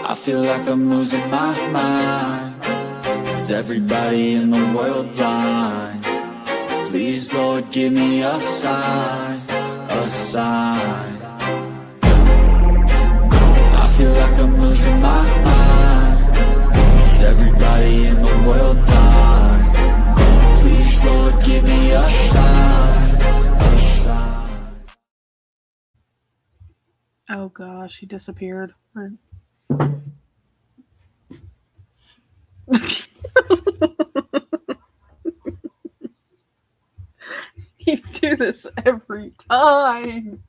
I feel like I'm losing my mind. Is everybody in the world blind? Please, Lord, give me a sign, a sign. I feel like I'm losing my mind. Is everybody in the world blind? Please, Lord, give me a sign, a sign. Oh gosh, he disappeared. You do this every time.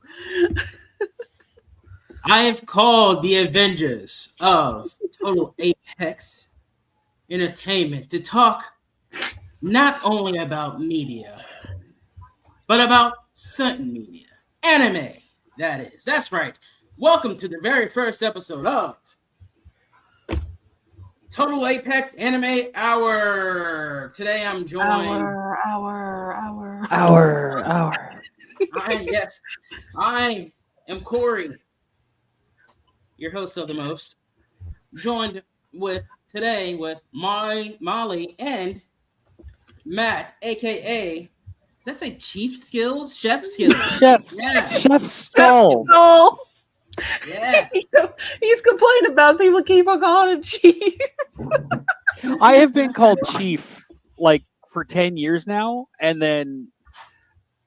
I have called the Avengers of Total Apex Entertainment to talk not only about media, but about certain media. Anime, that is. That's right. Welcome to the very first episode of Total Apex Anime Hour. Today I'm joined... Hour. I am Corey, your host of the most, joined today with Molly and Matt, aka, does that say Chief Skills? Chef Skills. Chef Skull. Skulls. Yeah. He's complaining about people keep on calling him Chief. I have been called Chief like for 10 years now, and then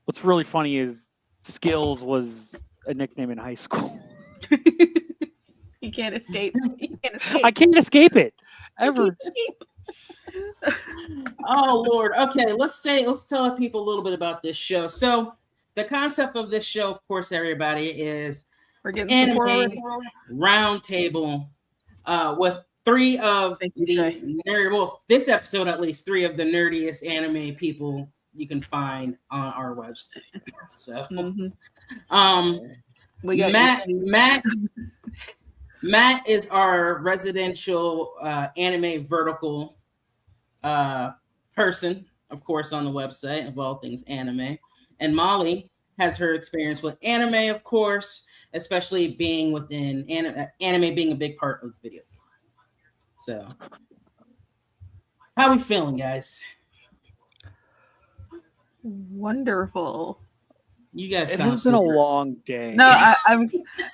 what's really funny is Skills was a nickname in high school. He can't escape. I can't escape it ever. Oh Lord. Okay, let's tell people a little bit about this show. So the concept of this show, of course, everybody, is We're getting anime roundtable with three of this episode at least, three of the nerdiest anime people you can find on our website. So we got Matt is our residential anime vertical person, of course, on the website of all things anime. And Molly has her experience with anime, of course, especially being within anime being a big part of the video game. So, how are we feeling, guys? Wonderful. You guys It sound has been a super. long day. No, I'm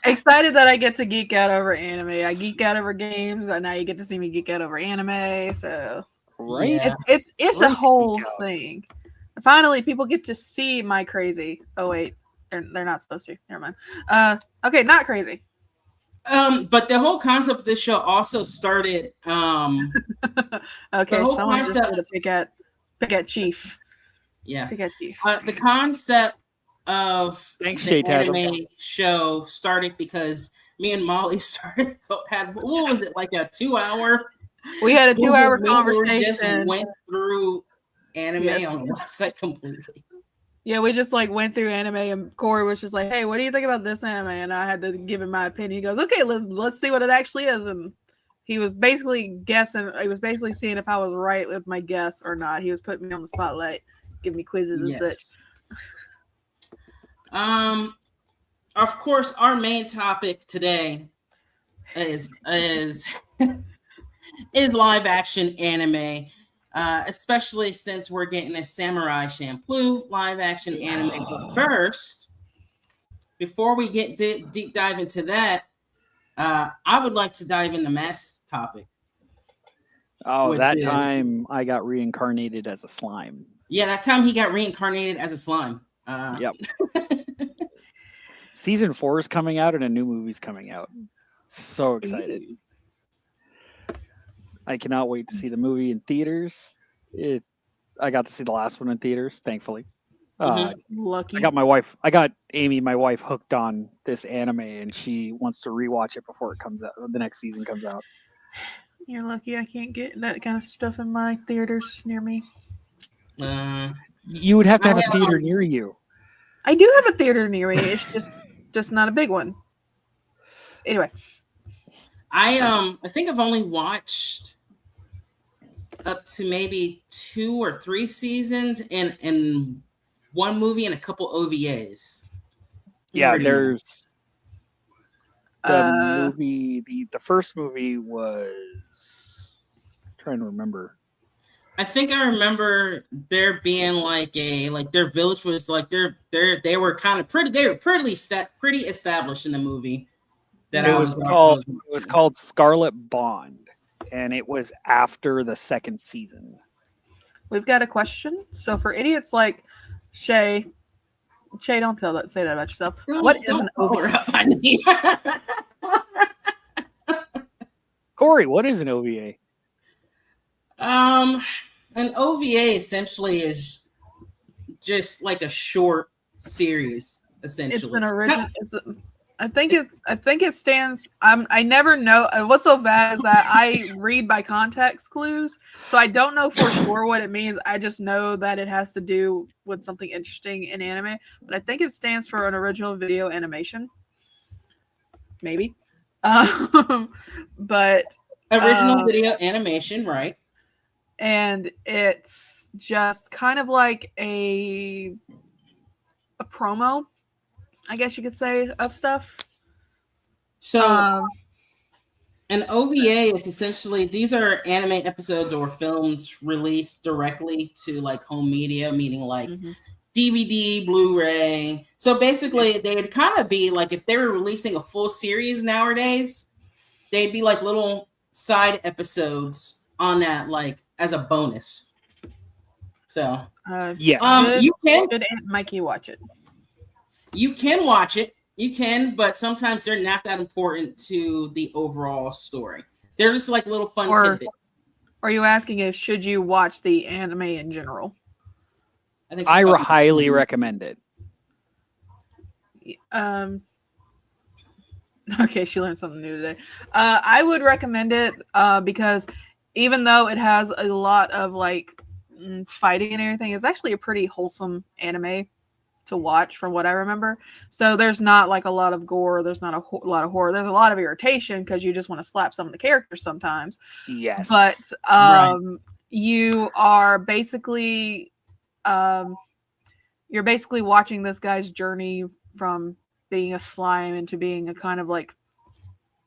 excited that I get to geek out over anime. I geek out over games, and now you get to see me geek out over anime. So, right? Yeah. It's a Right, whole geek out. thing. Finally, people get to see my crazy. Oh wait, they're not supposed to. Never mind. Okay, not crazy. But the whole concept of this show also started. Okay, whole someone's just concept- going to pick at Chief. Yeah. Pick at Chief. The concept of Thanks, the Jay-Tasm. anime show started because me and Molly had what was it, like a 2-hour? We had a 2-hour We conversation. just went through anime Yes. on the website completely. Yeah, we just like went through anime, and Corey was just like, "Hey, what do you think about this anime?" And I had to give him my opinion. He goes, "Okay, let's see what it actually is." And he was basically guessing. He was basically seeing if I was right with my guess or not. He was putting me on the spotlight, giving me quizzes and such. Of course, our main topic today is live action anime. Especially since we're getting a Samurai Champloo live action anime. But first, before we get deep dive into that, I would like to dive into Matt's topic. Oh, that time I got reincarnated as a slime. Yeah, that time he got reincarnated as a slime. Yep. Season 4 is coming out and a new movie's coming out. So excited. I cannot wait to see the movie in theaters. I got to see the last one in theaters, thankfully. Lucky. I got Amy, my wife, hooked on this anime, and she wants to rewatch it before it comes out. The next season comes out. You're lucky I can't get that kind of stuff in my theaters near me. You would have to have a theater near you. I do have a theater near me. It's just not a big one. Anyway, I think I've only watched up to maybe 2 or 3 seasons and one movie and a couple OVAs. Yeah, The movie, the first movie was. I'm trying to remember. I think I remember there being like their village was like they were kind of pretty pretty established in the movie. That It was called Scarlet Bond, and it was after the second season. We've got a question. So for idiots like Shay, don't say that about yourself. What is an OVA? Corey, what is an OVA? An OVA essentially is just like a short series. Essentially, it's an original. I think it stands. I never know. What's so bad is that I read by context clues, so I don't know for sure what it means. I just know that it has to do with something interesting in anime. But I think it stands for an original video animation. Maybe, but original video animation, right? And it's just kind of like a promo, I guess you could say, of stuff. So an OVA is essentially, these are anime episodes or films released directly to like home media, meaning like DVD, Blu-ray. So basically they'd kind of be like, if they were releasing a full series nowadays, they'd be like little side episodes on that, like as a bonus. So you can, Mikey, watch it. You can watch it. You can, but sometimes they're not that important to the overall story. They're just like little fun tidbits. Are you asking if should you watch the anime in general? I highly recommend it. Okay, she learned something new today. I would recommend it because even though it has a lot of like fighting and everything, it's actually a pretty wholesome anime to watch from what I remember. So there's not like a lot of gore, there's not a lot of horror, there's a lot of irritation because you just want to slap some of the characters sometimes. Yes. But you are basically watching this guy's journey from being a slime into being a kind of like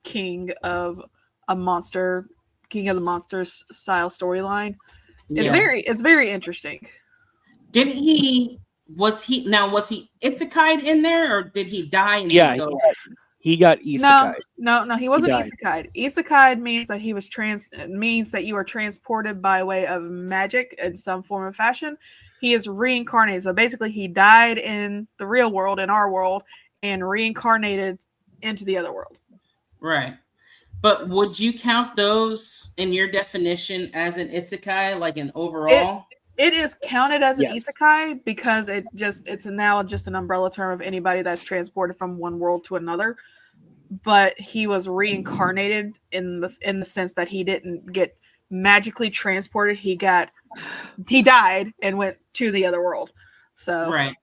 king of the monsters style storyline. It's very interesting. Was he isekai in there, or did he die? He got isekai. No, he wasn't isekai. Isekai means that he was means that you are transported by way of magic in some form of fashion. He is reincarnated. So basically he died in the real world, in our world, and reincarnated into the other world. Right. But would you count those in your definition as an isekai, like an overall? It is counted as an isekai because it's now just an umbrella term of anybody that's transported from one world to another. But he was reincarnated in the sense that he didn't get magically transported. He died and went to the other world. So right.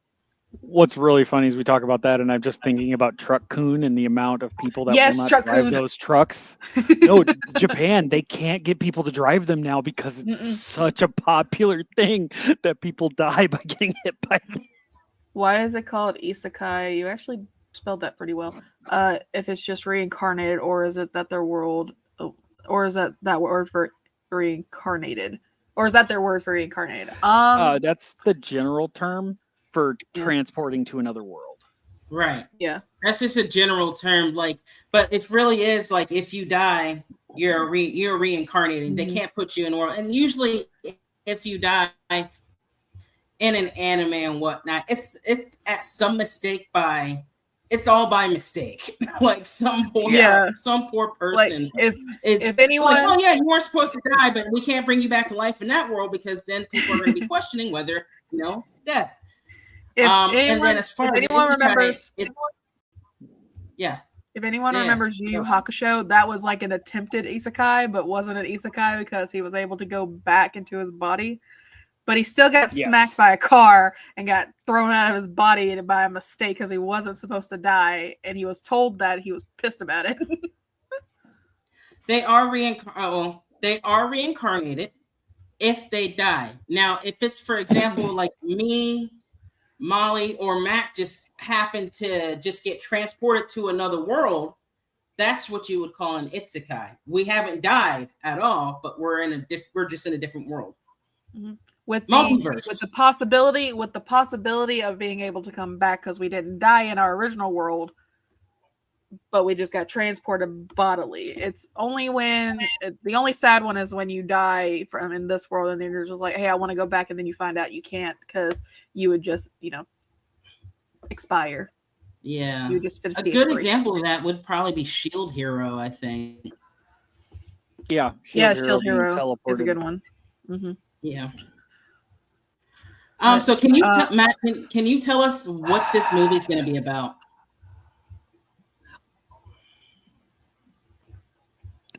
What's really funny is we talk about that, and I'm just thinking about Truck-kun and the amount of people that will not drive those trucks. No, Japan, they can't get people to drive them now because it's such a popular thing that people die by getting hit by them. Why is it called isekai? You actually spelled that pretty well. If it's just reincarnated, or is it that their world, or is that word for reincarnated, or is that their word for reincarnated? That's the general term for transporting to another world. Right. Yeah. That's just a general term. Like, but it really is like if you die, you're reincarnating. They can't put you in a world. And usually if you die in an anime and whatnot, it's at some mistake it's all by mistake. Like some poor person. Like if anyone, like, oh yeah, you weren't supposed to die, but we can't bring you back to life in that world because then people are going to be questioning whether death. If anyone remembers Yu Yu Hakusho, that was like an attempted isekai, but wasn't an isekai because he was able to go back into his body. But he still got smacked by a car and got thrown out of his body by a mistake because he wasn't supposed to die, and he was told that. He was pissed about it. They are reincarnated if they die. Now, if it's, for example, like me, Molly, or Matt just happen to just get transported to another world, that's what you would call an isekai. We haven't died at all, but we're just in a different world. Mm-hmm. With the possibility of being able to come back because we didn't die in our original world, but we just got transported bodily. It's only the only sad one is when you die from in this world and then you're just like, hey, I want to go back, and then you find out you can't because you would just, expire. Yeah. You just finish a good example of that would probably be Shield Hero, I think. Yeah. Shield Hero is a good one. Mm-hmm. Yeah. So can you Matt, can you tell us what this movie is going to be about?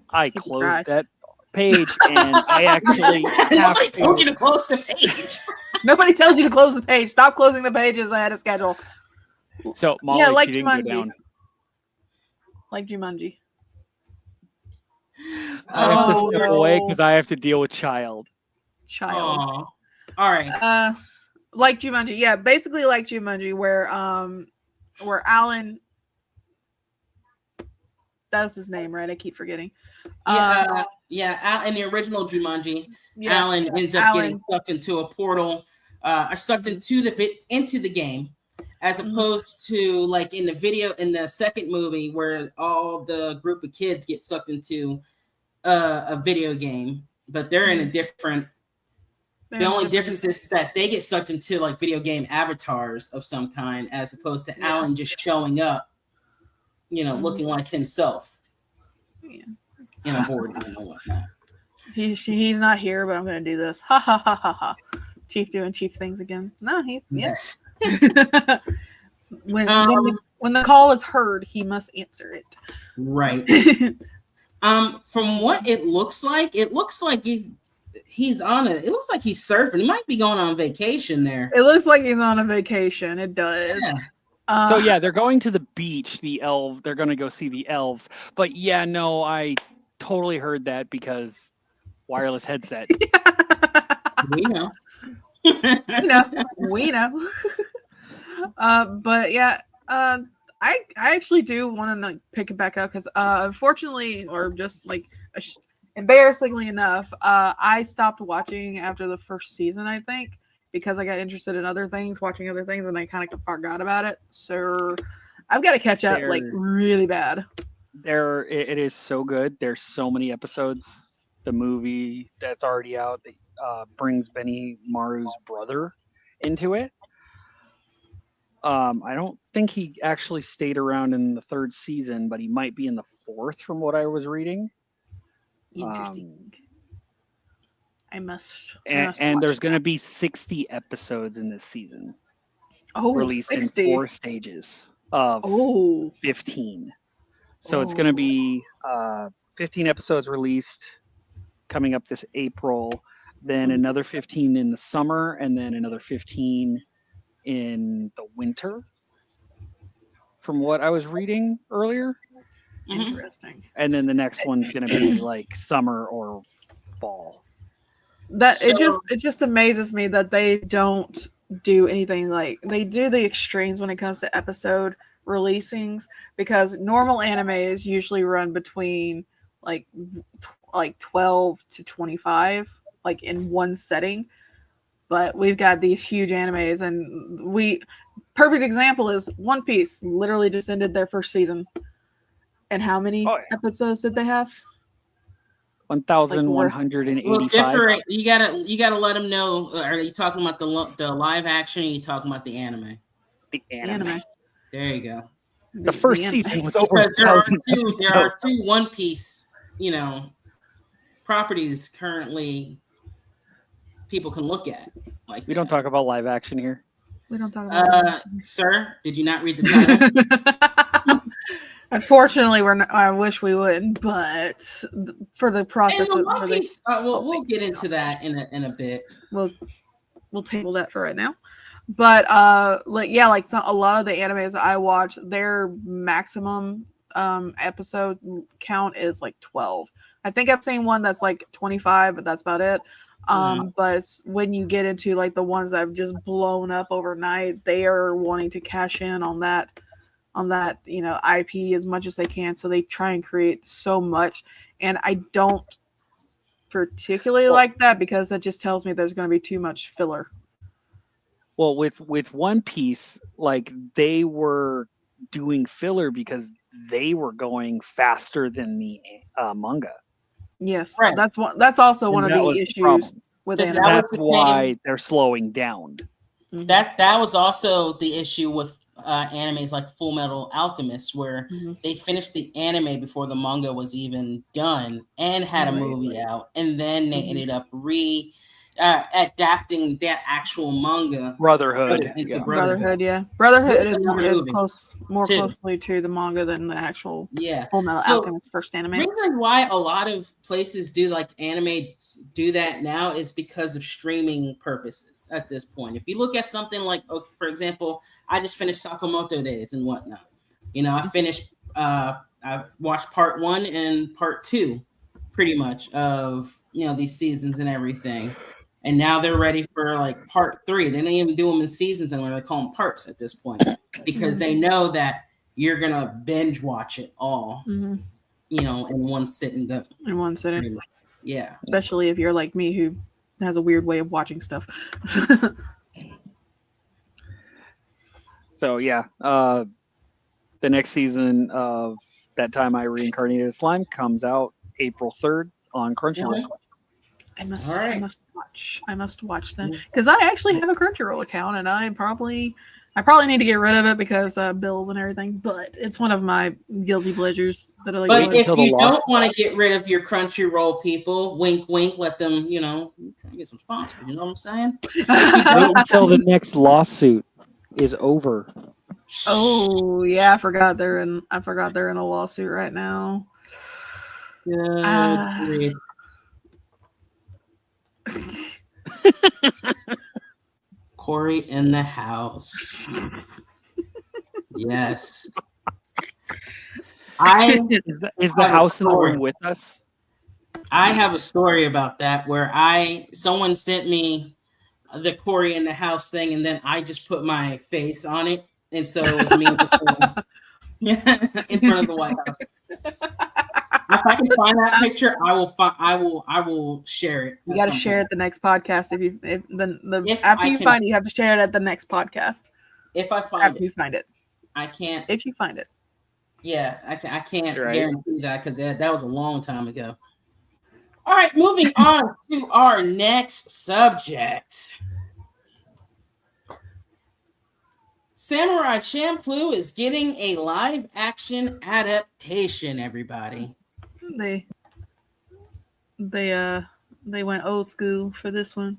I closed that page and I actually Nobody told you to close the page. Nobody tells you to close the page. Stop closing the pages ahead of schedule. So Molly, like she didn't go down. Like Jumanji. I have to step away because I have to deal with child. All right. Like Jumanji, yeah, basically like Jumanji, where Alan, that's his name, right? I keep forgetting. In the original Jumanji, Alan ends up getting sucked into a portal, sucked into the game, as opposed to like in the second movie where all the group of kids get sucked into a video game, but they're in a different. The only difference is that they get sucked into like video game avatars of some kind, as opposed to Alan just showing up, looking like himself. Yeah. In a board game and whatnot. He's not here, but I'm going to do this. Ha ha ha ha ha. Chief doing Chief things again. No, he's yes. when the call is heard, he must answer it. Right. From what it looks like he's on it. It looks like he's surfing. He might be going on vacation there. It looks like he's on a vacation. It does. Yeah. So they're going to the beach. They're going to go see the elves. But I totally heard that because wireless headset. We know. We know. But yeah, I actually do want to pick it back up because unfortunately, or just like embarrassingly enough, I stopped watching after the first season, I think, because I got interested in watching other things, and I kind of forgot about it. So I've got to catch up really bad. It is so good. There's so many episodes. The movie that's already out that brings Benny Maru's brother into it. I don't think he actually stayed around in the third season, but he might be in the fourth from what I was reading. Interesting. I must and there's going to be 60 episodes in this season. Released 60. in 4 stages of 15. So it's going to be 15 episodes released coming up this April, then another 15 in the summer, and then another 15 in the winter. From what I was reading earlier. Interesting. And then the next one's going to be like summer or fall. It just amazes me that they don't do anything like they do the extremes when it comes to episode releasings, because normal animes usually run between like 12 to 25 like in one setting, but we've got these huge animes, and perfect example is One Piece literally just ended their first season. And how many episodes did they have? 1,185. Well, you gotta let them know. Are you talking about the live action? Or are you talking about the anime? The anime. There you go. The first season was over. There are two One Piece, properties currently people can look at. Like we don't talk about live action here. We don't talk about. Sir, did you not read the title? Unfortunately, I wish we would, but for the process of we'll get into that in a bit. We'll table that for right now. But a lot of the animes I watch, their maximum episode count is like 12. I think I've seen one that's like 25, but that's about it. But when you get into like the ones that have just blown up overnight, they are wanting to cash in on that on that, IP as much as they can. So they try and create so much. And I don't particularly like that because that just tells me there's going to be too much filler. Well, with One Piece, like they were doing filler because they were going faster than the manga. Yes, right. That's also one of the issues with anime. That's why they're slowing down. Mm-hmm. That was also the issue with animes like Full Metal Alchemist, where they finished the anime before the manga was even done and had a movie out, and then they ended up adapting that actual manga Brotherhood into Brotherhood is more closely to the manga than the actual Full Metal Alchemist first anime. The reason why a lot of places do like anime do that now is because of streaming purposes at this point. If you look at something like, for example, I just finished Sakamoto Days and whatnot. I finished I watched part 1 and part 2 pretty much of these seasons and everything. And now they're ready for like part 3. They don't even do them in seasons anymore. They call them parts at this point because they know that you're gonna binge watch it all, in one sitting. In one sitting, yeah. Especially if you're like me, who has a weird way of watching stuff. So yeah, the next season of That Time I Reincarnated as Slime comes out April 3rd on Crunchyroll. I must watch them because I actually have a Crunchyroll account and I probably need to get rid of it because bills and everything. But it's one of my guilty pleasures that I like. But if you don't want to get rid of your Crunchyroll, people, wink, wink, let them, get some sponsors. You know what I'm saying? Wait until the next lawsuit is over. Oh yeah, I forgot they're in a lawsuit right now. Corey in the house. Yes. Is the house in the room with us? I have a story about that where someone sent me the Corey in the house thing, and then I just put my face on it, and so it was me in front of the White House. If I can find that picture, I will share it. You got to share it the next podcast. After you find it, you have to share it at the next podcast. If I find you find it, I can't. If you find it, yeah, I can't guarantee that because that was a long time ago. All right, moving on to our next subject. Samurai Champloo is getting a live action adaptation. Everybody. They went old school for this one.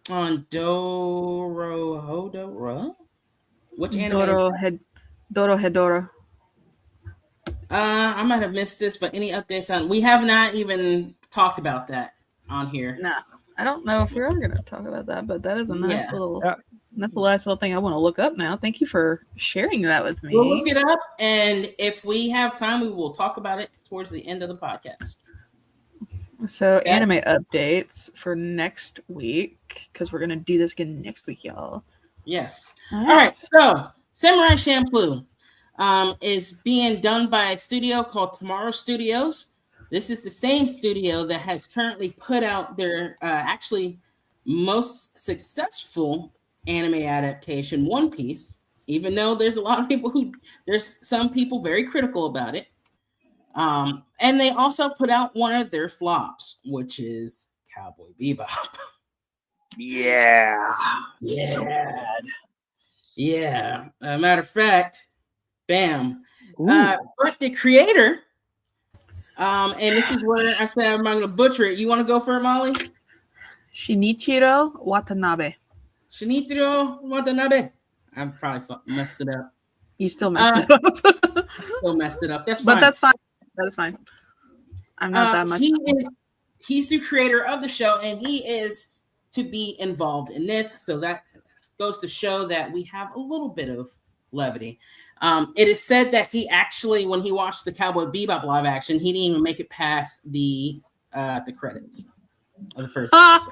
On Dorohedoro? Which anime? Dorohedoro. I might have missed this, but any updates on? We have not even talked about that on here. Nah, I don't know if we're ever going to talk about that, but that is a nice little. That's the last little thing I want to look up now. Thank you for sharing that with me. We'll look it up, and if we have time, we will talk about it towards the end of the podcast. So, anime updates for next week, because we're going to do this again next week, y'all. Yes. All right. So, Samurai Champloo is being done by a studio called Tomorrow Studios. This is the same studio that has currently put out their actually most successful anime adaptation, One Piece, even though there's a lot of people there's some people very critical about it. And they also put out one of their flops, which is Cowboy Bebop. Yeah. So bad. Yeah. Matter of fact, bam. But the creator, and this is where I said I'm not going to butcher it. You want to go for it, Molly? Shinichiro Watanabe. I probably messed it up. You still messed it up. Still messed it up. That's fine. But that's fine. That is fine. I'm not that much. He's the creator of the show, and he is to be involved in this. So that goes to show that we have a little bit of levity. It is said that he actually, when he watched the Cowboy Bebop live action, he didn't even make it past the credits of the first episode.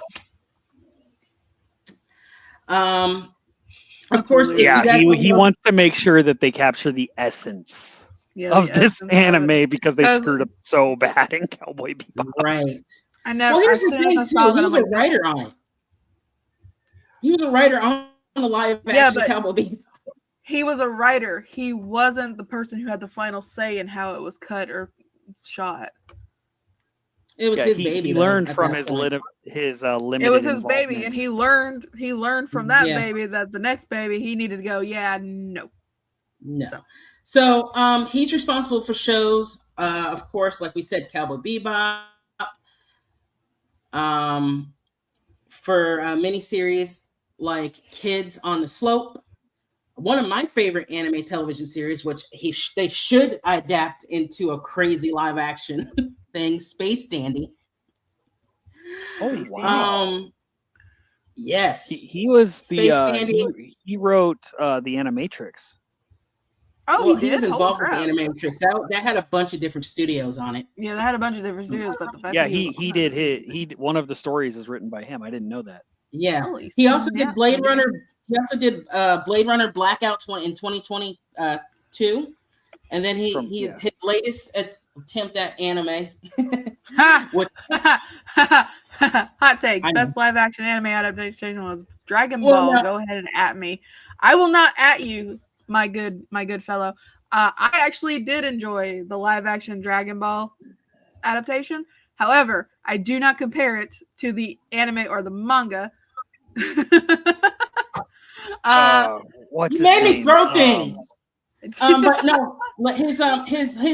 Of course, he wants to make sure that they capture the essence of this anime because they screwed up so bad in Cowboy Bebop. Right. I know. Well, here's the thing, too. He was a writer on it. He was a writer on the live action Cowboy Bebop. He was a writer. He wasn't the person who had the final say in how it was cut or shot. It was his baby. He learned from his limited. It was his baby, and he learned from that baby that the next baby he needed to go. Yeah, no. So he's responsible for shows. Of course, like we said, Cowboy Bebop. For miniseries like Kids on the Slope. One of my favorite anime television series, which they should adapt into a crazy live action thing, Space Dandy. Oh wow! Yes, he was the he wrote the Animatrix. Oh, he was involved with the Animatrix. That had a bunch of different studios on it. Yeah, that had a bunch of different studios, but the fact he did one of the stories is written by him. I didn't know that. Yeah, he also did Blade Runner. He also did Blade Runner Blackout in 2022, and then his latest attempt at anime. Hot take: best live action anime adaptation was Dragon Ball. No. Go ahead and at me. I will not at you, my good fellow. I actually did enjoy the live action Dragon Ball adaptation. However, I do not compare it to the anime or the manga. What's you made me throw things. But no, his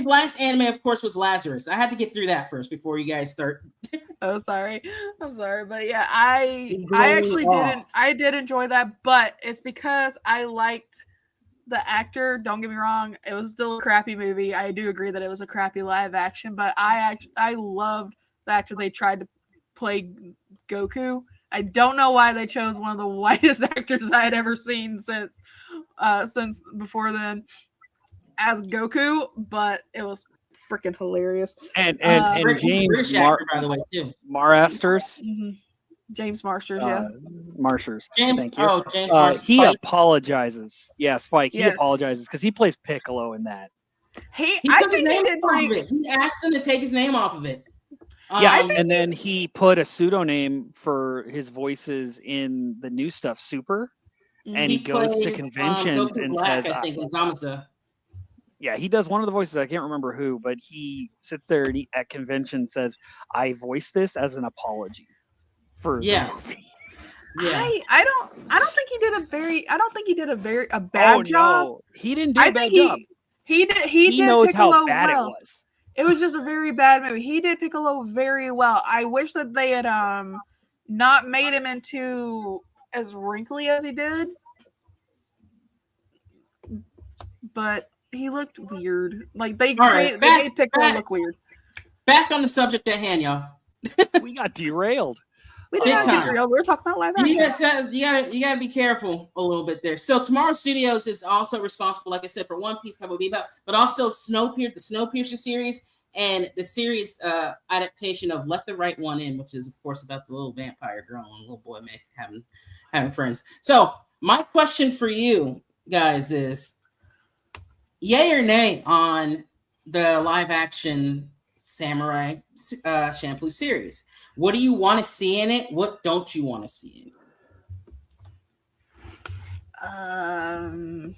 last anime, of course, was Lazarus. I had to get through that first before you guys start. I'm sorry, but yeah, I actually did enjoy that, but it's because I liked the actor. Don't get me wrong, it was still a crappy movie. I do agree that it was a crappy live action, but I loved the actor they tried to play Goku. I don't know why they chose one of the whitest actors I had ever seen since before then as Goku, but it was freaking hilarious. And James by the way, too. Marasters. Mm-hmm. James Marsters, yeah. Marsters. James, thank you. James Marsters. He apologizes. Yeah, Spike. He apologizes because he plays Piccolo in that. He took his name off of it. He asked him to take his name off of it. And then he put a pseudonym for his voices in the new stuff, Super. And he goes to conventions and says, I think, Zamaza. Yeah, he does one of the voices. I can't remember who, but he sits there and at convention says, "I voiced this as an apology for the movie." Yeah, I don't think he did a bad job. No. He didn't do a bad job. He did knows Piccolo how bad well. It was. It was just a very bad movie. He did Piccolo very well. I wish that they had not made him into as wrinkly as he did. But he looked weird. Like they made Piccolo look weird. Back on the subject at hand, y'all. We got derailed. We didn't get derailed. We were talking about live action. You gotta be careful a little bit there. So Tomorrow Studios is also responsible, like I said, for One Piece, Cowboy Bebop, but also the Snowpiercer series and the series adaptation of Let the Right One In, which is of course about the little vampire girl and little boy having friends. So my question for you guys is, yay or nay on the live action Samurai Champloo series? What do you want to see in it? What don't you want to see in it?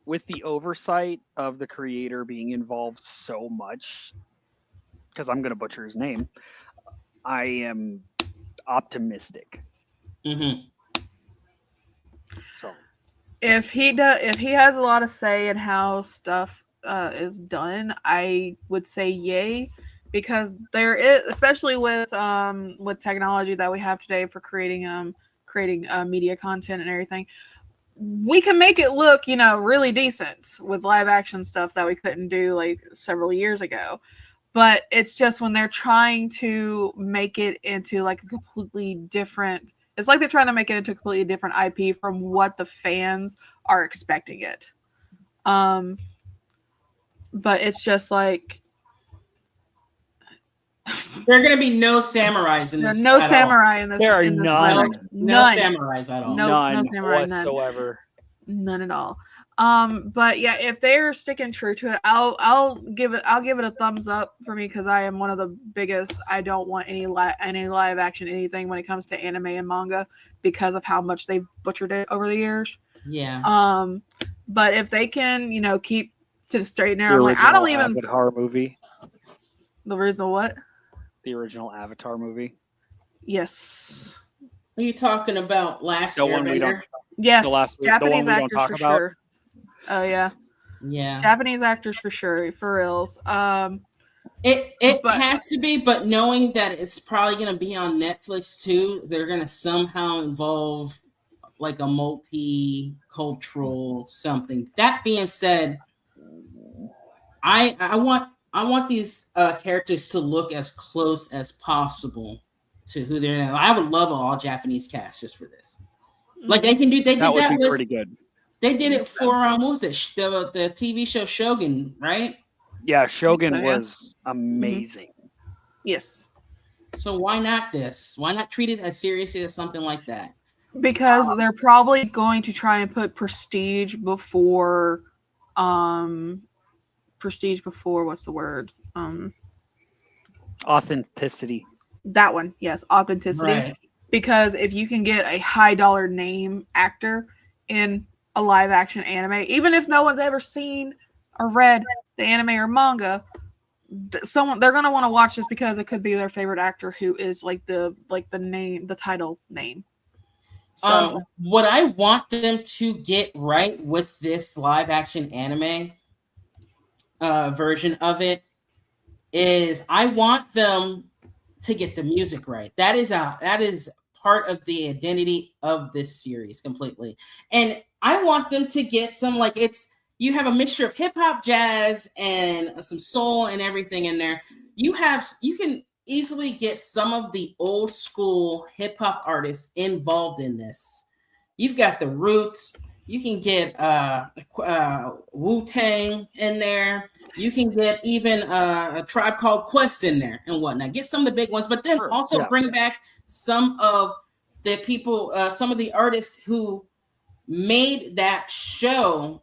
With the oversight of the creator being involved so much, because I'm going to butcher his name, I am optimistic. Mm-hmm. So, if he has a lot of say in how stuff is done, I would say yay. Because there is, especially with technology that we have today for creating media content and everything, we can make it look, really decent with live action stuff that we couldn't do like several years ago. But it's just when they're trying to make it into like a completely different, it's like they're trying to make it into a completely different IP from what the fans are expecting it. But it's just like, there are going to be no samurais in this. No samurai in this. There are none. No samurais at all. No samurai whatsoever. None at all. But yeah, if they're sticking true to it, I'll give it a thumbs up for me, because I am one of the biggest. I don't want any live action anything when it comes to anime and manga, because of how much they've butchered it over the years. Yeah. But if they can, keep to the straight and narrow, like, I don't even Avatar movie. The original what? The original Avatar movie. Yes. Are you talking about Last Airbender? Yes, Japanese actors for sure. Oh yeah. Yeah. Japanese actors for sure, for reals. It has to be, but knowing that it's probably going to be on Netflix too, they're going to somehow involve like a multicultural something. That being said, I want these characters to look as close as possible to who they're in. I would love an all Japanese cast just for this. Like they can do. They did that would be with, pretty good. They did it for what was it? The TV show Shogun, right? Yeah, Shogun was amazing. Mm-hmm. Yes. So why not this? Why not treat it as seriously as something like that? Because they're probably going to try and put prestige before what's the word? Authenticity. That one, yes, authenticity. Right. Because if you can get a high dollar name actor in a live action anime, even if no one's ever seen or read the anime or manga, they're gonna want to watch this because it could be their favorite actor who is like the title name. So what I want them to get right with this live action anime version of it is I want them to get the music right. That is part of the identity of this series completely. And I want them to get some, like, you have a mixture of hip hop, jazz, and some soul and everything in there. You can easily get some of the old school hip hop artists involved in this. You've got the Roots. You can get Wu-Tang in there. You can get even a Tribe Called Quest in there and whatnot. Get some of the big ones, but then bring back some of the people, some of the artists who made that show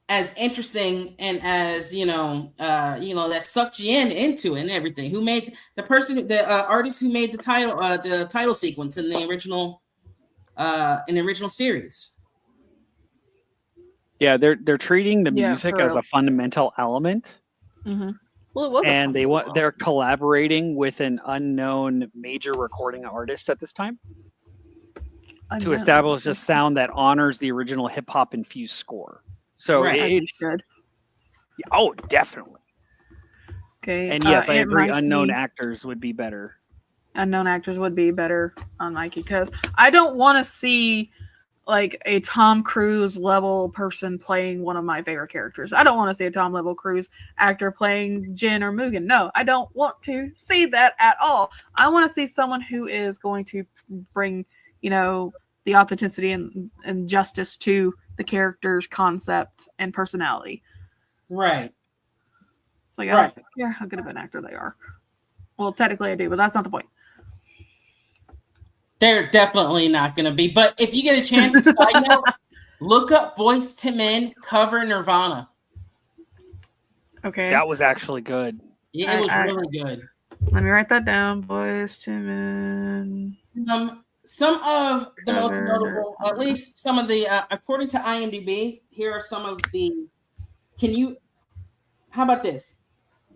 as interesting and as that sucked you into it and everything. Who made the artist who made the title sequence in the original series. Yeah, they're treating the music as a fundamental element. Mm-hmm. Well, and they're collaborating with an unknown major recording artist at this time to establish a sound that honors the original hip hop infused score. So it's good. Oh, definitely. Okay. And yes, I agree. Unknown actors would be better. Unknown actors would be better on Mikey, because I don't want to see like a Tom Cruise level person playing one of my favorite characters. I don't want to see a Tom level Cruise actor playing Jin or Mugen. No, I don't want to see that at all. I want to see someone who is going to bring, the authenticity and justice to the character's concept and personality. Right. It's like, I don't care how good of an actor they are. Well, technically I do, but that's not the point. They're definitely not going to be. But if you get a chance, side note, look up Boyz II Men cover Nirvana. Okay. That was actually good. Yeah, it was really good. Let me write that down. Boyz II Men. Some of the most notable, at least some of the, according to IMDb, here are some of the, how about this?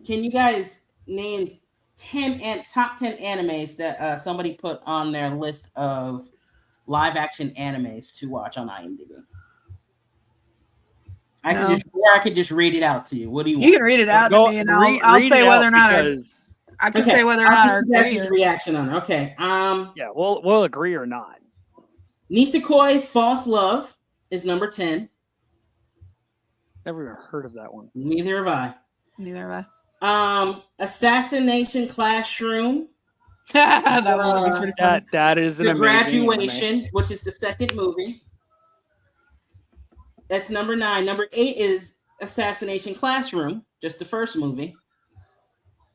Can you guys name top 10 animes that somebody put on their list of live action animes to watch on IMDb? I could just read it out to you. What do you want? You can read it out to me, and I'll say whether or not I can say whether or not I agree. Reaction on it. Okay. Yeah, we'll agree or not. Nisekoi False Love is number 10. Never even heard of that one. Neither have I. Neither have I. Assassination Classroom. That would be pretty fun. That is an amazing Graduation, anime. which is the second movie. That's number 9. Number 8 is Assassination Classroom, just the first movie.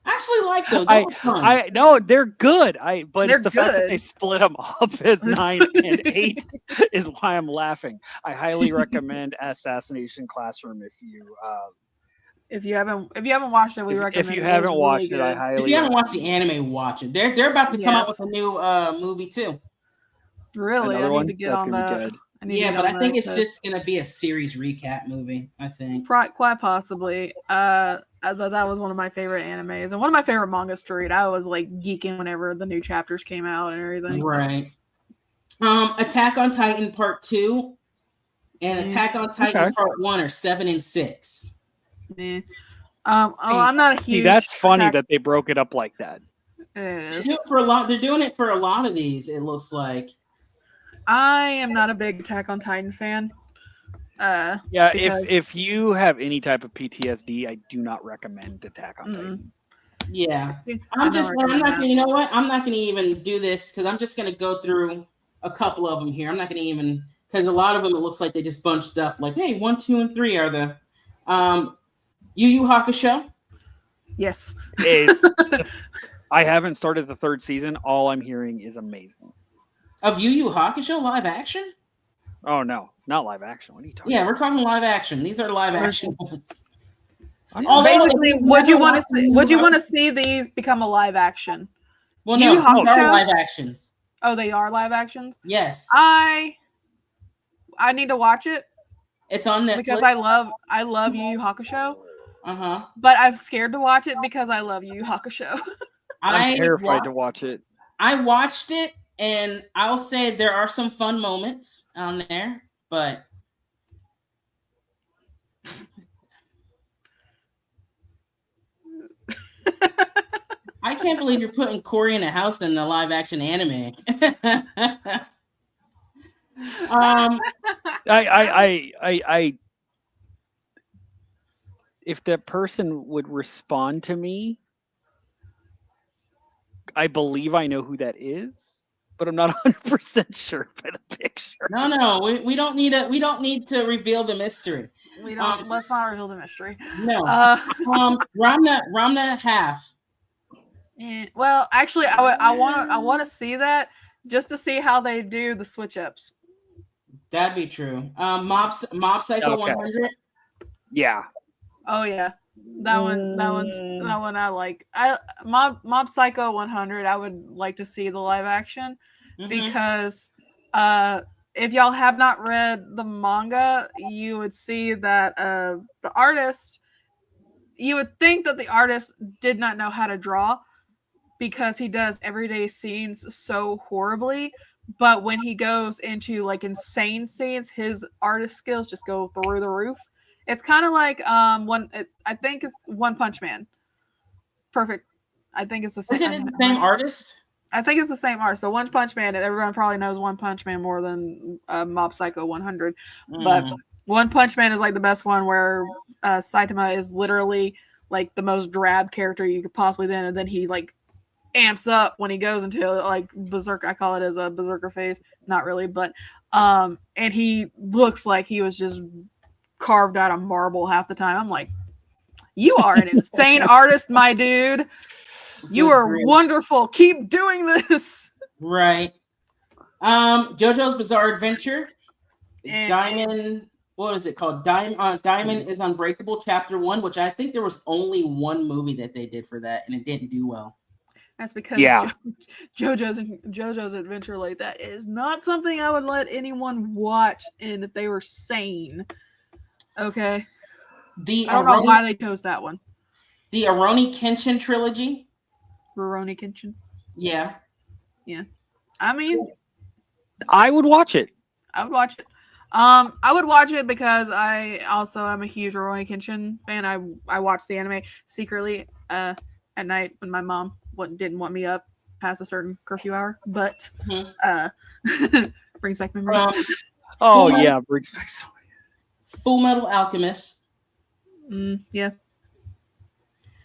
I actually like those. Those are fun. I no, they're good. But They're it's the fact that good. they split them up as 9 and 8 is why I'm laughing. I highly recommend Assassination Classroom if you haven't watched it, we recommend. If you haven't watched really it, I good. highly. If you haven't watched the anime, watch it. They're about to come out with a new movie too. Really, Another I one? need to get That's on gonna be that. good. Yeah, but I think it's just gonna be a series recap movie. I think quite possibly. I thought that was one of my favorite animes and one of my favorite mangas to read. I was like geeking whenever the new chapters came out and everything. Right. Attack on Titan Part 2 and Attack on Titan Part 1 are 7 and 6. Yeah. I'm not a huge. See, that's funny that they broke it up like that. They do it for a lot. They're doing it for a lot of these. It looks like. I am not a big Attack on Titan fan. Yeah, if you have any type of PTSD, I do not recommend Attack on Titan. Yeah, I'm not gonna. You know what? I'm not gonna even do this because I'm just gonna go through a couple of them here. I'm not gonna even because a lot of them it looks like they just bunched up. Like, hey, 1, 2, and 3 are the Yu Yu Hakusho. Yes. I haven't started the 3rd season. All I'm hearing is amazing. Of Yu Yu Hakusho live action? Oh no, not live action. What are you talking? Yeah, we're talking live action. These are live action ones. Basically, would you want to see these become a live action? Well, no, they are live actions. Oh, they are live actions? Yes. I need to watch it. It's on Netflix because I love Yu Yu Hakusho. But I'm scared to watch it because I love Yu Yu Hakusho. I'm terrified to watch it. I watched it, and I'll say there are some fun moments on there, but I can't believe you're putting Corey in a house in the live action anime. I if that person would respond to me, I believe I know who that is, but I'm not 100% sure by the picture. No, we don't need to reveal the mystery. We don't. Let's not reveal the mystery. No. Ramna half. Well, actually, I want to see that just to see how they do the switch ups. That'd be true. Mob Psycho 100. Yeah. Oh yeah, that one I like. Mob Psycho 100. I would like to see the live action because if y'all have not read the manga, you would see that the artist. You would think that the artist did not know how to draw because he does everyday scenes so horribly. But when he goes into like insane scenes, his artist skills just go through the roof. It's kind of like I think it's One Punch Man. Perfect. I think it's the same. Is it the same artist? I think it's the same artist. So One Punch Man, everyone probably knows One Punch Man more than Mob Psycho 100. But One Punch Man is like the best one where Saitama is literally like the most drab character you could possibly then, and then he like amps up when he goes into like berserk. I call it as a berserker phase. Not really, but and he looks like he was just carved out of marble half the time. I'm like, you are an insane artist, my dude. You are wonderful. Keep doing this. Right. JoJo's Bizarre Adventure. Diamond. What is it called? Diamond is Unbreakable Chapter 1, which I think there was only one movie that they did for that, and it didn't do well. That's because JoJo's Adventure like that is not something I would let anyone watch, and if they were sane. Okay. I don't know why they chose that one. The Rurouni Kenshin trilogy. Rurouni Kenshin. Yeah. Yeah. I mean, I would watch it. I would watch it. I would watch it because I also am a huge Rurouni Kenshin fan. I watched the anime secretly at night when my mom didn't want me up past a certain curfew hour, but brings back memories. Brings back so many. Full Metal Alchemist. Yeah.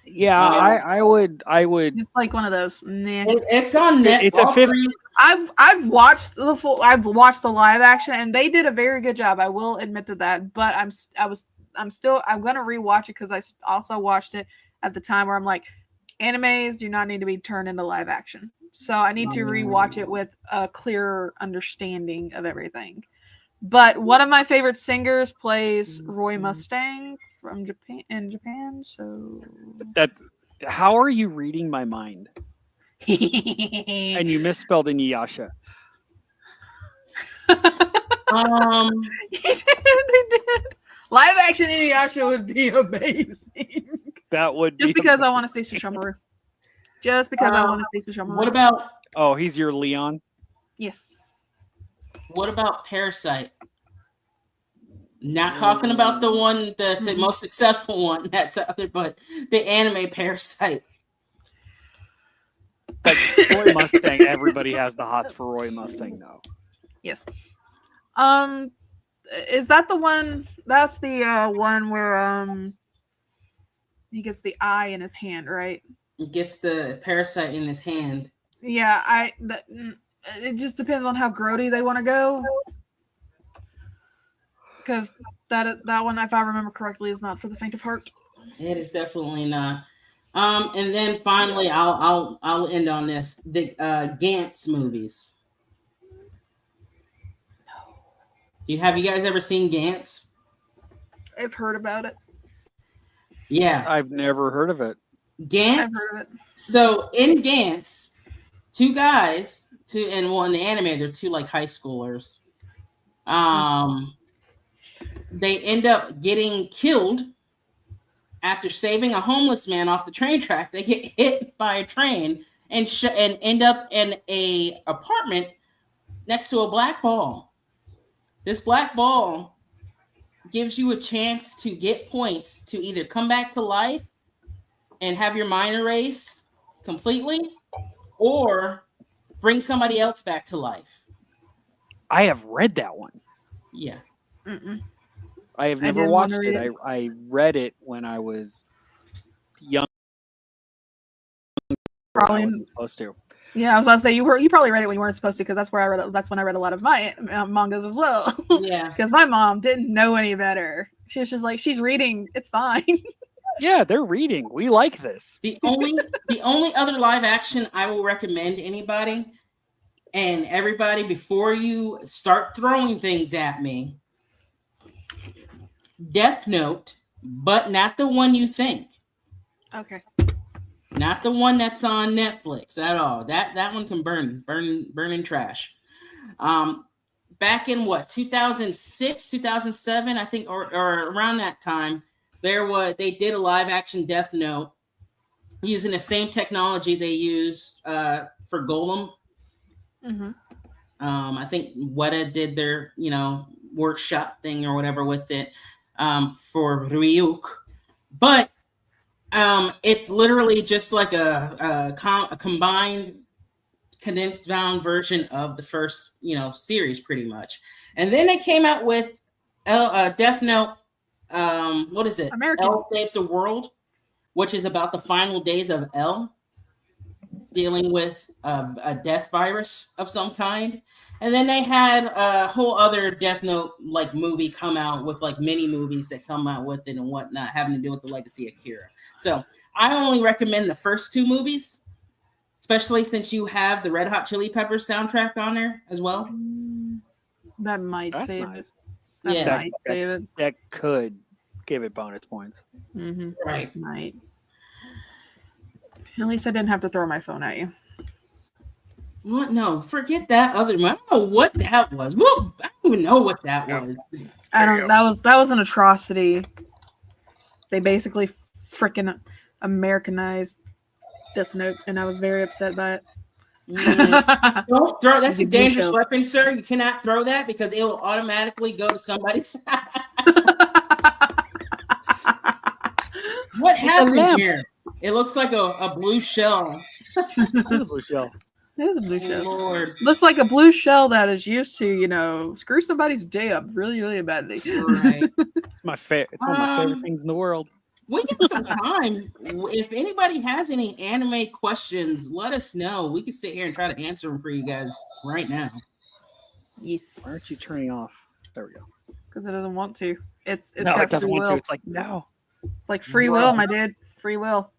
Yeah, I would. It's like one of those. Nah. It's on Netflix. It's a 50. I've watched the live action, and they did a very good job. I will admit to that. But I'm gonna rewatch it because I also watched it at the time where I'm like, animes do not need to be turned into live action. So I need to rewatch it with a clearer understanding of everything. But one of my favorite singers plays Roy Mustang from Japan. So how are you reading my mind? And you misspelled Inuyasha. They did. Live action Inuyasha would be amazing. That would just because I want to see Sesshomaru. Just because I want to see Sesshomaru. What about? Oh, he's your Leon. Yes. What about Parasite? Not talking about the one that's the most successful one that's out there, but the anime Parasite. Like Roy Mustang, everybody has the hots for Roy Mustang, though. Yes. Is that the one? That's the one where he gets the eye in his hand, right? He gets the parasite in his hand. Yeah, it just depends on how grody they want to go. Because that one, if I remember correctly, is not for the faint of heart. It is definitely not. And then finally, I'll end on this: the Gantz movies. Have you guys ever seen Gantz? I've heard about it. Yeah, I've never heard of it. Gantz. I've heard of it. So in Gantz, two guys, in the anime, they're two like high schoolers. They end up getting killed after saving a homeless man off the train track. They get hit by a train and end up in a apartment next to a black ball. This black ball gives you a chance to get points to either come back to life and have your mind erased completely, or bring somebody else back to life. I have read that one. Yeah. Mm-mm. I have never watched it. I read it when I was young. Probably I wasn't supposed to. Yeah, I was about to say you probably read it when you weren't supposed to, because that's when I read a lot of my mangas as well. Yeah. Because my mom didn't know any better. She was just like, she's reading, it's fine. Yeah, they're reading. We like this. The only other live action I will recommend anybody and everybody before you start throwing things at me, Death Note, but not the one you think. Okay. Not the one that's on Netflix at all. That one can burn in trash. Back in 2006, 2007, I think, or around that time, they did a live action Death Note using the same technology they use for Golem. Mm-hmm. I think Weta did their workshop thing or whatever with it for Ryuk, but it's literally just like a combined, condensed down version of the first series, pretty much. And then they came out with Death Note. What is it? American. L Saves the World, which is about the final days of L, dealing with a death virus of some kind. And then they had a whole other Death Note like movie come out with like mini movies that come out with it and whatnot, having to do with the legacy of Kira. So I only recommend the first two movies, especially since you have the Red Hot Chili Peppers soundtrack on there as well. That might That's save nice. it. That Yeah. might save it. That could give it bonus points. Mm-hmm. Right. Might. At least I didn't have to throw my phone at you. What? No, forget that other one. I don't know what that was. Well, I don't even know what that was. I don't. That was an atrocity. They basically freaking Americanized Death Note, and I was very upset by it. Don't throw. That's a Big dangerous show. weapon, sir. You cannot throw that because it will automatically go to somebody's. What happened here? It looks like a blue shell. It's a blue shell. It is a blue shell. Lord. Looks like a blue shell that is used to, screw somebody's day up really, really badly. Right. It's one of my favorite things in the world. We got some time. If anybody has any anime questions, let us know. We can sit here and try to answer them for you guys right now. Yes. Why aren't you turning off? There we go. Because it doesn't want to. It's No, got it doesn't free want will. to. It's like, no. It's like free will, my dude. Free will.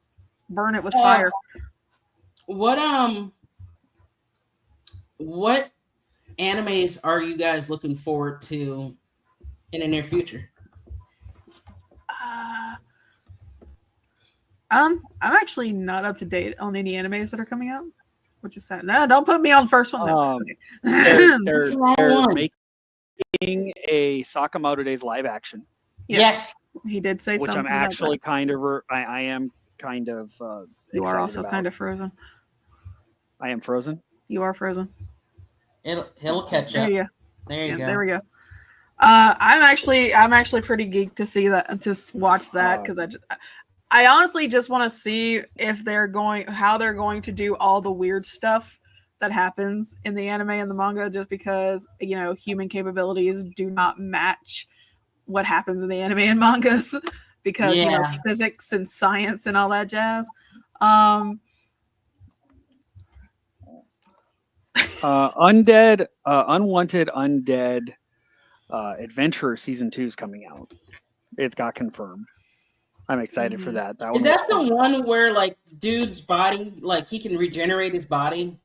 burn it with fire. What animes are you guys looking forward to in the near future? I'm actually not up to date on any animes that are coming out, which is sad. No, don't put me on the first one. No. Okay. They're making a Sakamoto Days live action. Yes. He did say which something. I'm actually kind of. I am kind of. You are also kind of frozen. I am frozen. You are frozen. He'll catch up. There you go. There we go. I'm actually pretty geeked to see that, to watch that, because I honestly just want to see if how they're going to do all the weird stuff that happens in the anime and the manga, just because, you know, human capabilities do not match what happens in the anime and mangas, because you know, physics and science and all that jazz. Unwanted Undead Adventure Season 2 is coming out. It got confirmed. I'm excited for that. Is that the one where, like, dude's body, like, he can regenerate his body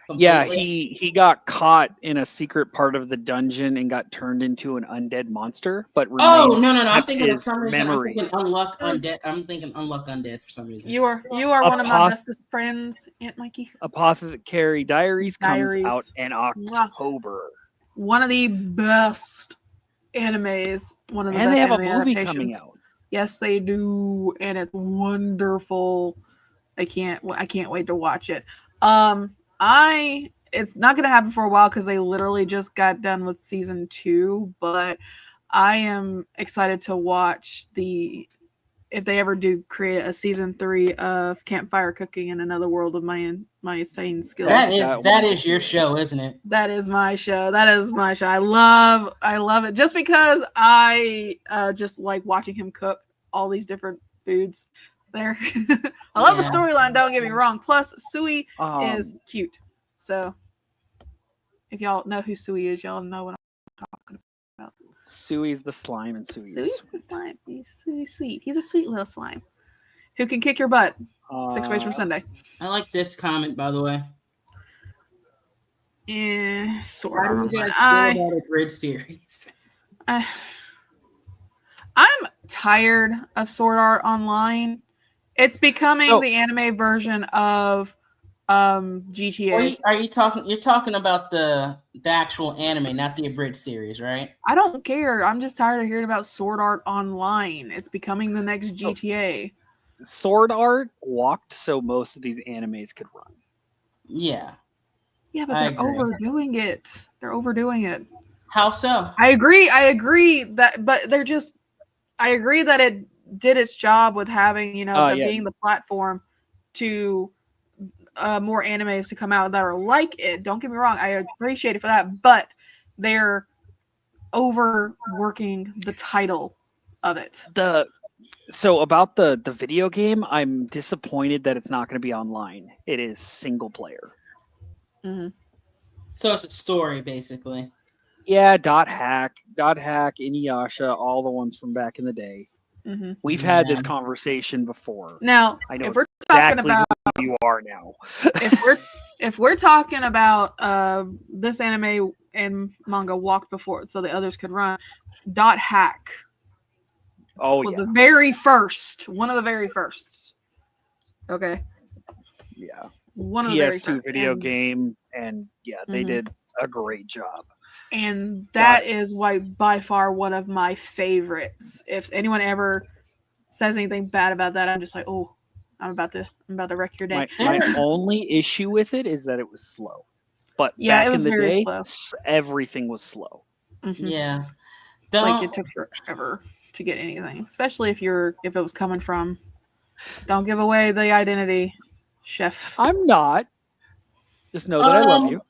completely? Yeah, he got caught in a secret part of the dungeon and got turned into an undead monster. But no! I'm thinking of some reason. I'm thinking Unluck Undead. I'm thinking Unluck Undead for some reason. You are one of my bestest friends, Aunt Mikey. Apothecary Diaries comes out in October. One of the best animes. One of the and best they have a anime movie adaptations. coming out. Yes, they do, and it's wonderful. I can't wait to watch it. It's not going to happen for a while because they literally just got done with season 2, but I am excited to watch if they ever do create a season 3 of Campfire Cooking in Another World of My Insane Skills. That is your show, isn't it? That is my show. I love it just because I just like watching him cook all these different foods there. I love the storyline, don't get me wrong. Plus, Sui is cute. So, if y'all know who Sui is, y'all know what I'm talking about. Sui's the slime, and Sui's the slime. He's sweet. He's a sweet little slime who can kick your butt 6 ways from Sunday. I like this comment, by the way. Sort of. How do you guys feel about a Bridge series? I'm tired of Sword Art Online. It's becoming the anime version of GTA. Are you talking? You're talking about the actual anime, not the abridged series, right? I don't care. I'm just tired of hearing about Sword Art Online. It's becoming the next GTA. Sword Art walked so most of these animes could run. Yeah. Yeah, but they're overdoing it. They're overdoing it. How so? I agree that, but they're just. I agree that it did its job with having, being the platform to more animes to come out that are like it. Don't get me wrong, I appreciate it for that, but they're overworking the title of it. So about the video game, I'm disappointed that it's not going to be online. It is single player. Mm-hmm. So it's a story, basically. Yeah, Dot Hack, Inuyasha, all the ones from back in the day. Mm-hmm. We've had this conversation before. Now, I know if we're talking exactly about who you are now. if we're talking about this anime and manga walked before it so the others could run, Dot Hack was the very first, one of the very firsts. Okay. Yeah. One of the very PS2 video game, and they did a great job. And that is by far one of my favorites. If anyone ever says anything bad about that, I'm just like, oh, I'm about to wreck your day. My only issue with it is that it was slow. But yeah, back it was in the very day, slow. Everything was slow. Mm-hmm. Yeah, like it took forever to get anything, especially if it was coming from. Don't give away the identity, chef. I'm not. Just know that I love you.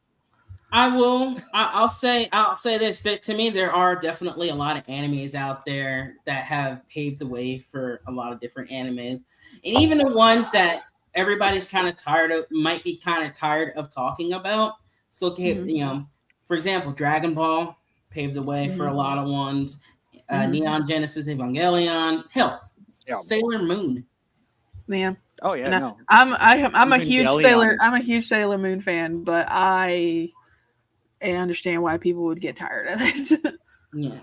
I will. I'll say this. That to me, there are definitely a lot of animes out there that have paved the way for a lot of different animes, and even the ones that everybody's kind of might be kind of tired of talking about. So, for example, Dragon Ball paved the way for a lot of ones. Neon Genesis Evangelion, hell, Sailor Moon. Yeah. Oh yeah, no. I'm a huge Evangelion I'm a huge Sailor Moon fan, but I understand why people would get tired of it. Yeah.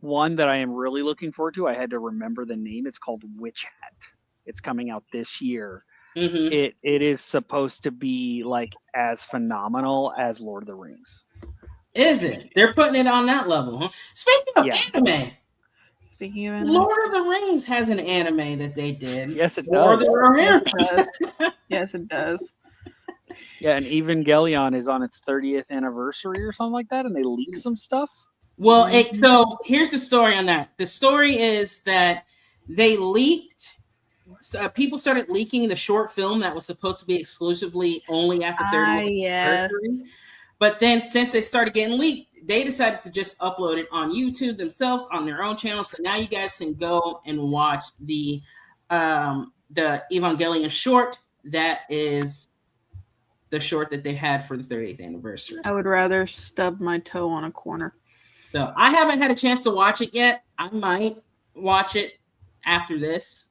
One that I am really looking forward to. I had to remember the name. It's called Witch Hat. It's coming out this year. Mm-hmm. It is supposed to be like as phenomenal as Lord of the Rings. Is it? They're putting it on that level, huh? Speaking of anime. Speaking of anime, Lord of the Rings has an anime that they did. Yes, it does. Yes, it does. Yes, it does. Yeah, and Evangelion is on its 30th anniversary or something like that, and they leaked some stuff. Well, so here's the story on that. The story is that they leaked. People started leaking the short film that was supposed to be exclusively only after 30th anniversary. But then since they started getting leaked, they decided to just upload it on YouTube themselves on their own channel. So now you guys can go and watch the Evangelion short. That is the short that they had for the 30th anniversary. I would rather stub my toe on a corner. So I haven't had a chance to watch it yet. I might watch it after this,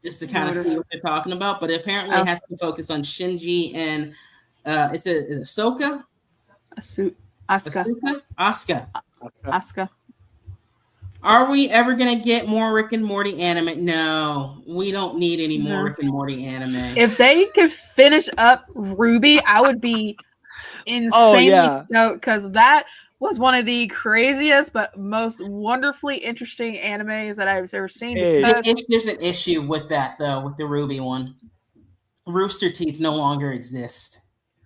just to kind of see what they're talking about. But apparently it has to focus on Shinji and is it Ahsoka? Asuka. Are we ever gonna get more Rick and Morty anime? No, we don't need any more Rick and Morty anime. If they could finish up Ruby, I would be insanely stoked, because that was one of the craziest but most wonderfully interesting animes that I've ever seen. There's an issue with that though, with the Ruby one. Rooster Teeth no longer exist.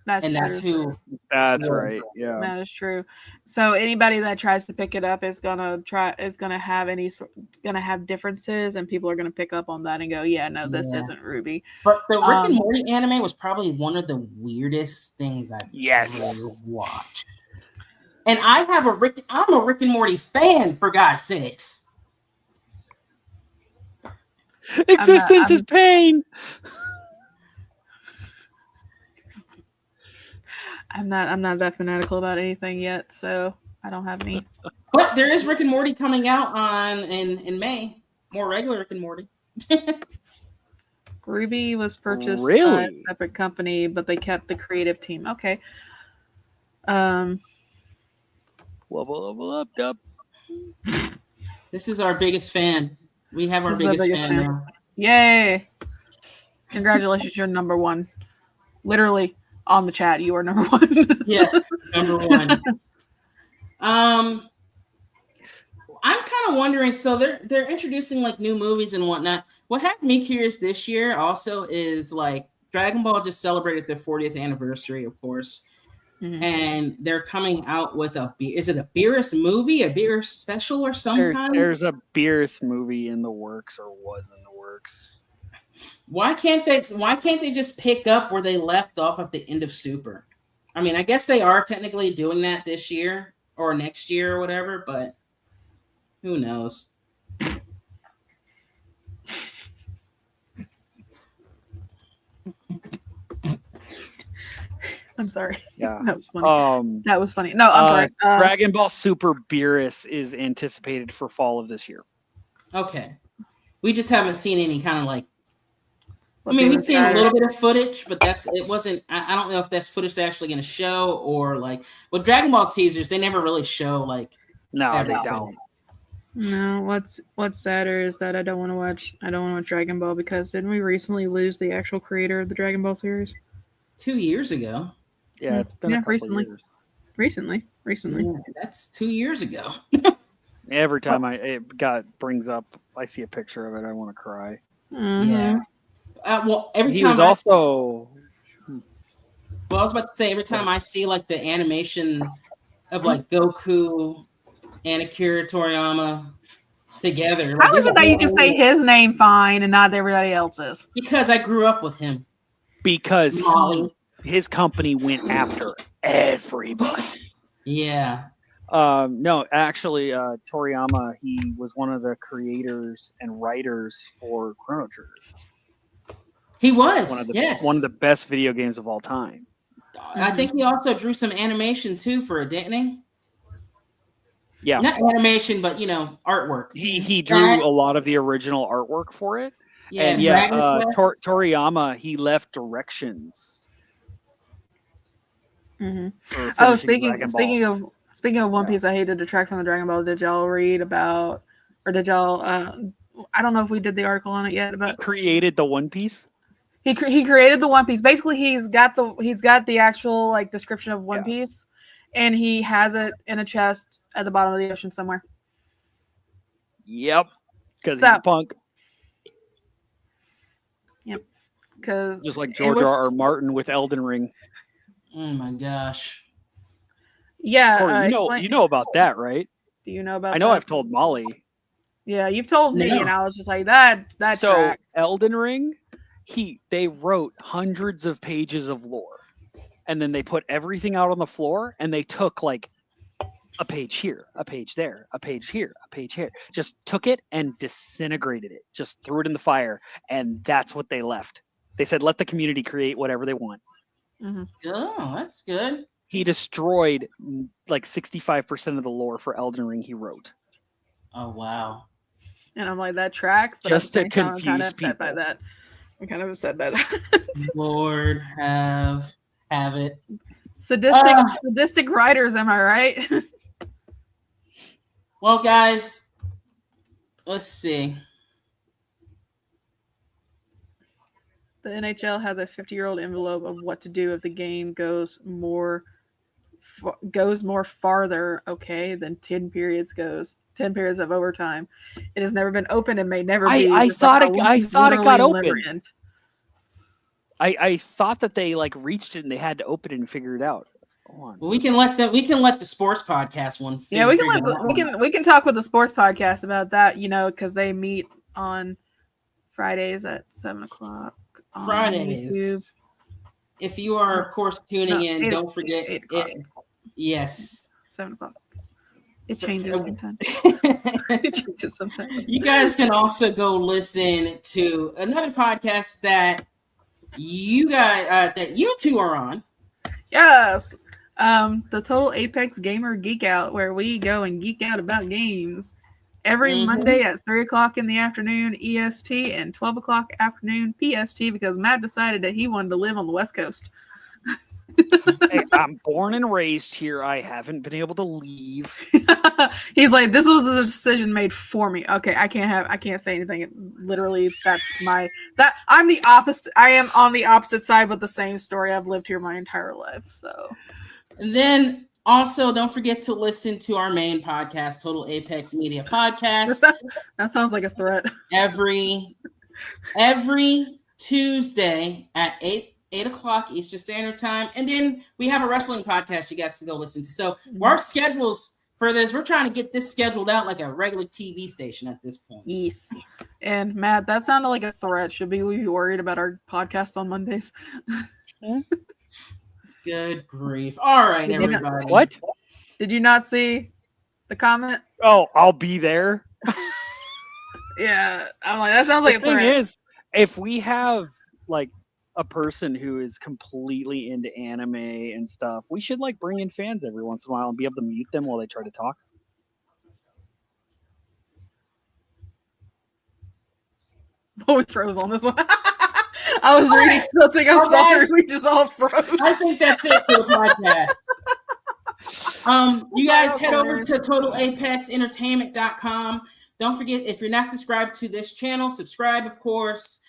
That's who. That's right. Yeah, that is true. So anybody that tries to pick it up is gonna have differences, and people are gonna pick up on that and go, "Yeah, no, this isn't Ruby." But the Rick and Morty anime was probably one of the weirdest things I've ever watched. And I'm a Rick and Morty fan, for God's sakes. Existence is pain. I'm not that fanatical about anything yet, so I don't have any. But there is Rick and Morty coming out in May. More regular Rick and Morty. Ruby was purchased by a separate company, but they kept the creative team. Okay. Level up, Dub. This is our biggest fan. We have our biggest fan now. Yay! Congratulations, you're number one. Literally. On the chat, you are number one. Yeah, number one. I'm kind of wondering. So they're introducing like new movies and whatnot. What has me curious this year also is like Dragon Ball just celebrated their 40th anniversary, of course, and they're coming out with is it a Beerus movie, a Beerus special or some kind? There's a Beerus movie in the works or was in the works. Why can't they just pick up where they left off at the end of Super? I mean, I guess they are technically doing that this year or next year or whatever, but who knows? I'm sorry. Yeah. That was funny. That was funny. No, I'm sorry. Dragon Ball Super Beerus is anticipated for fall of this year. Okay. We just haven't seen any kind of like we've seen a little bit of footage, but it wasn't. I don't know if that's footage they're actually going to show or like. Well, Dragon Ball teasers, they never really show like. No, they don't. No, what's sadder is that I don't want to watch Dragon Ball, because didn't we recently lose the actual creator of the Dragon Ball series? 2 years ago. Yeah, it's been a couple years. Recently. Yeah, that's 2 years ago. Every time brings up, I see a picture of it, I want to cry. Mm-hmm. Yeah. Well, I was about to say, every time I see like the animation of like Goku and Akira Toriyama together. How is it that you can say his name fine and not everybody else's? Because I grew up with him. Because his company went after everybody. Yeah. No, actually, Toriyama, he was one of the creators and writers for Chrono Trigger. He was, one of the best video games of all time. I think he also drew some animation too for it, didn't he? Yeah, not animation, but artwork. He drew a lot of the original artwork for it. Yeah, Toriyama, he left directions. Mm-hmm. Oh, speaking of One Piece, I hate to detract from the Dragon Ball. Did y'all read about, or did y'all? I don't know if we did the article on it yet, but he created the One Piece. He created the One Piece. Basically, he's got the actual like description of One Piece, and he has it in a chest at the bottom of the ocean somewhere. Yep, because he's a punk. Yep, because just like George R. Martin with Elden Ring. Oh my gosh. Yeah, you know about that, right? Do you know about? I know. I've told Molly. Yeah, you've told me, and I was just like that. So tracks. Elden Ring, they wrote hundreds of pages of lore, and then they put everything out on the floor, and they took like a page here, a page there, a page here, a page here. Just took it and disintegrated it. Just threw it in the fire, and that's what they left. They said, let the community create whatever they want. Mm-hmm. Oh, that's good. He destroyed like 65% of the lore for Elden Ring he wrote. Oh, wow. And I'm like, that tracks, but just to confuse I'm kind of upset people. by that. I'm kind of upset by that. Lord have it. Sadistic writers, am I right? Well, guys, let's see. The NHL has a 50-year-old envelope of what to do if the game goes more farther, than 10 periods of overtime. It has never been open and may never be. I thought it got open. I thought that they like reached it and they had to open it and figure it out. Well, we can let the sports podcast one. Yeah, we can talk with the sports podcast about that. Because they meet on Fridays at 7:00. Fridays. If you are, of course, tuning in, don't forget it. Yes, 7:00. It changes sometimes. You guys can also go listen to another podcast that you two are on. Yes. The Total Apex Gamer Geek Out, where we go and geek out about games every Monday at 3:00 in the afternoon EST and 12:00 afternoon PST, because Matt decided that he wanted to live on the West Coast. Hey, I'm born and raised here. I haven't been able to leave. He's like, this was a decision made for me. Okay, I can't say anything. Literally, I'm the opposite. I am on the opposite side with the same story. I've lived here my entire life. So, and then also don't forget to listen to our main podcast, Total Apex Media Podcast. That sounds like a threat. Every Tuesday at 8:00 Eastern Standard Time. And then we have a wrestling podcast you guys can go listen to. So our schedules for this, we're trying to get this scheduled out like a regular TV station at this point. Yes. And Matt, that sounded like a threat. Should we be worried about our podcast on Mondays? Good grief. All right, everybody. What? Did you not see the comment? Oh, I'll be there. Yeah. I'm like, that sounds like a threat. The thing is, if we have like a person who is completely into anime and stuff, we should like bring in fans every once in a while and be able to mute them while they try to talk. Oh, we froze on this one. I was reading something. I'm sorry. We just all froze. I think that's it for the podcast. You guys head over to totalapexentertainment.com. Don't forget, if you're not subscribed to this channel, subscribe, of course.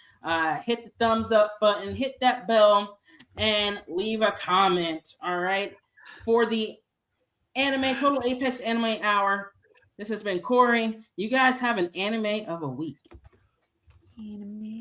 Hit the thumbs up button, hit that bell, and leave a comment. All right. For the Total Apex Anime Hour, this has been Corey. You guys have an anime of a week. Anime